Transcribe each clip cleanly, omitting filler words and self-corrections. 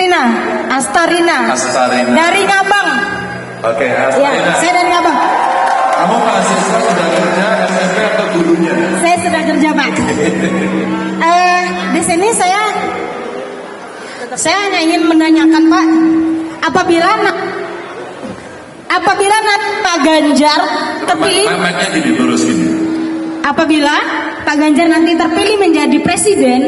Astarina. Astarina. Astarina. Dari Ngabang. Oke, Ya, Astarina. saya dari Ngabang. Kamu mahasiswa sudah kerja SMP atau gurunya? Saya sedang kerja, Pak. Di sini saya hanya ingin menanyakan, Pak, apabila Pak Ganjar terpilih, apabila Pak Ganjar nanti terpilih menjadi presiden,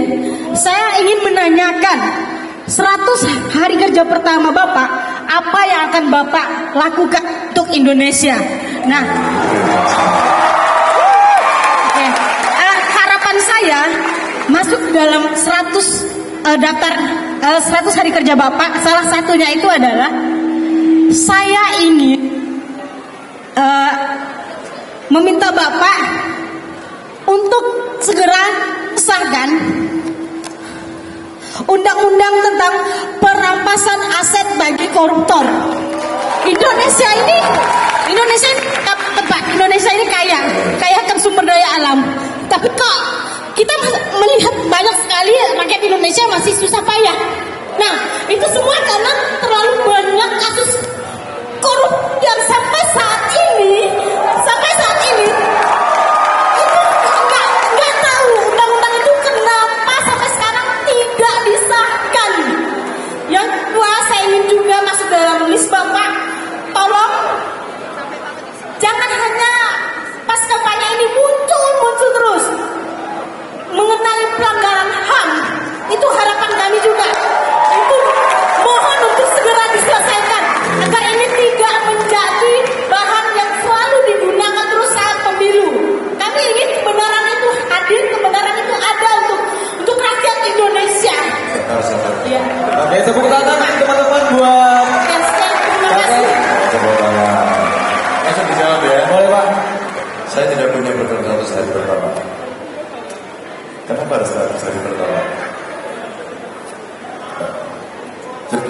saya ingin menanyakan 100 hari kerja pertama Bapak, apa yang akan Bapak lakukan untuk Indonesia? Nah, oke. Harapan saya masuk dalam 100 daftar 100 hari kerja Bapak. Salah satunya itu adalah saya ingin meminta Bapak untuk segera sahkan undang-undang tentang perampasan aset bagi koruptor. Indonesia ini kaya akan sumber daya alam. Tapi kok kita melihat banyak sekali rakyat Indonesia masih susah payah. Nah, itu semua karena terlalu banyak kasus korup yang sampai saat ini nggak tahu undang-undang itu kenapa sampai sekarang tidak disahkan. Yang kedua, saya ingin juga masuk dalam list Bapak, tolong jangan hanya pas kampanye ini muncul terus mengenai pelanggaran HAM. Itu harapan kami juga. Itu mohon untuk segera diselesaikan agar ini tidak menjadi bahan yang selalu digunakan terus saat pemilu. Kami ingin kebenaran itu hadir, kebenaran itu ada untuk rakyat Indonesia. Ya. Oke, tepuk tangan teman-teman buat Terima kasih. Tepuk tangan. Langsung dijawab ya. boleh Pak. Saya tidak punya betul 100 hari pertama. Kenapa harus 100 hari pertama?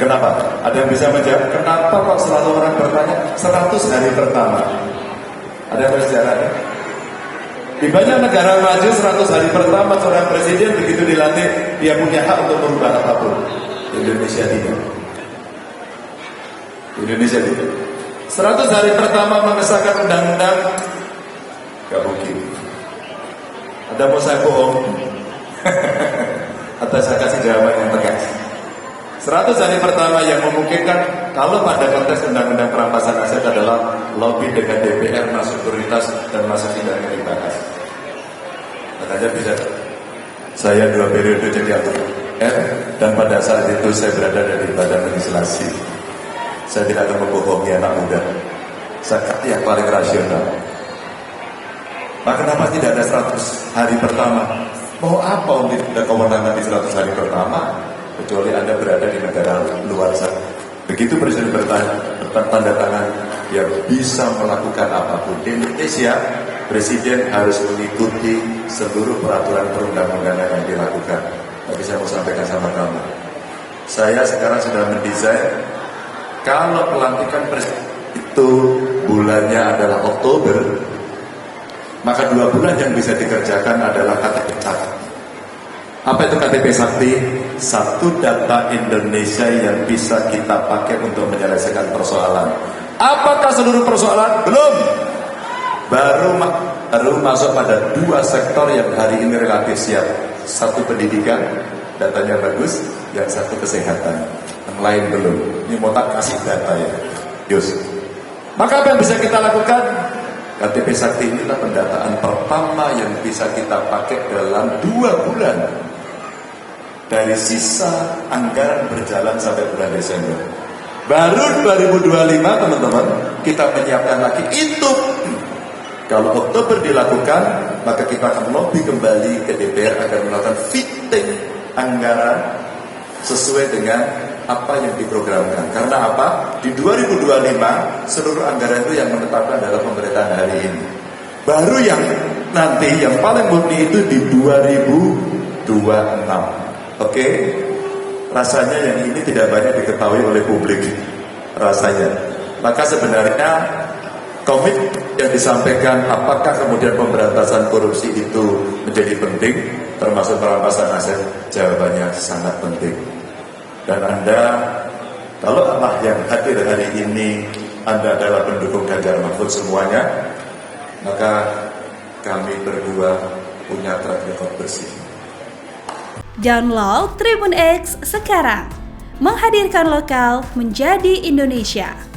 Kenapa? Ada yang bisa menjawab? Kenapa kok selalu orang bertanya 100 hari pertama? Ada yang bersejarahnya? Di banyak negara maju 100 hari pertama seorang presiden begitu dilantik dia punya hak untuk merubah apapun. Indonesia tidak. Indonesia tidak. 100 hari pertama mengesahkan undang-undang gak mungkin. Ada mau saya bohong? Atau saya kasih jawaban yang tegas. 100 hari pertama yang memungkinkan kalau pada konteks undang-undang perampasan aset adalah lobby dengan DPR masuk prioritas dan masuk sidangnya dibahas. Makanya bisa saya 2 periode jadi anggota dan pada saat itu saya berada di badan legislasi. Saya tidak akan membohongi anak muda. Saya yang paling rasional. Nah, kenapa tidak ada 100 hari pertama? Mau apa untuk tidak kewenangan di 100 hari pertama? Kecuali Anda berada di negara luar sana. Begitu presiden bertanda tangan yang bisa melakukan apapun. Di Indonesia, presiden harus mengikuti seluruh peraturan perundang-undangan yang dilakukan. Tapi saya mau sampaikan sama kamu. Saya sekarang sudah mendesain kalau pelantikan presiden itu bulannya adalah Oktober, maka 2 bulan yang bisa dikerjakan adalah KTP Sakti. Apa itu KTP Sakti? Satu data Indonesia yang bisa kita pakai untuk menyelesaikan persoalan. Apakah seluruh persoalan? Belum. Baru masuk pada 2 sektor yang hari ini relatif siap. Satu pendidikan, datanya bagus. Yang satu kesehatan. Yang lain belum. Ini mau tak kasih data ya. Yus. Maka apa yang bisa kita lakukan? KTP Sakti inilah pendataan pertama yang bisa kita pakai dalam 2 bulan dari sisa anggaran berjalan sampai bulan Desember. Baru 2025 teman-teman kita menyiapkan lagi itu. Kalau Oktober dilakukan, maka kita akan lobby kembali ke DPR agar melakukan fitting anggaran sesuai dengan apa yang diprogramkan. Karena apa? Di 2025 seluruh anggaran itu yang menetapkan adalah pemerintahan hari ini. Baru yang nanti yang paling murni itu di 2026. Oke? Rasanya yang ini tidak banyak diketahui oleh publik. Rasanya. Maka sebenarnya komit yang disampaikan apakah kemudian pemberantasan korupsi itu menjadi penting termasuk perampasan aset, jawabannya sangat penting. Dan Anda, kalau Allah yang hadir hari ini, Anda adalah pendukung Ganjar Mahfud semuanya, maka kami berdua punya track record bersih. Download Tribun X sekarang, menghadirkan lokal menjadi Indonesia.